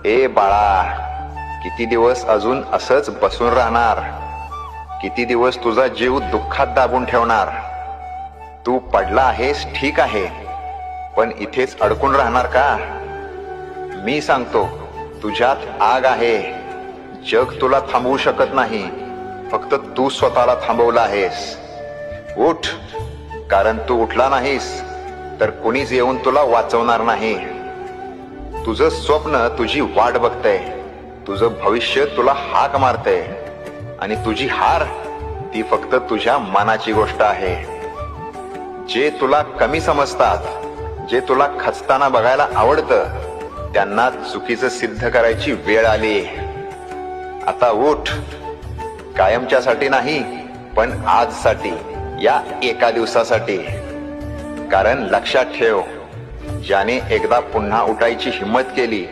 ए बाळा, किती दिवस अजून असंच बसून राहणार? किती दिवस तुझा जीव दुःखात दाबून ठेवणार? तू पडला आहेस ठीक आहे, पण इथेच अडकून राहणार का? मी सांगतो, तुझ्यात आग आहे. जग तुला थांबवू शकत नाही, फक्त तू स्वतःला थांबवला आहेस. उठ, कारण तू उठला नाहीस तर कुणीच येऊन तुला वाचवणार नाही. तुझं स्वप्न तुझी वाट बघतंय, तुझं भविष्य तुला हाक मारतंय, आणि तुझी हार ती फक्त तुझ्या मनाची गोष्ट आहे. जे तुला कमी समजतात, जे तुला खचताना बघायला आवडतं, त्यांना चुकीचं सिद्ध करायची वेळ आली. आता उठ, कायमच्यासाठी नाही पण आजसाठी, या एका दिवसासाठी. कारण लक्षात ठेव, ज्याने एकदा पुन्हा उठायची हिम्मत केली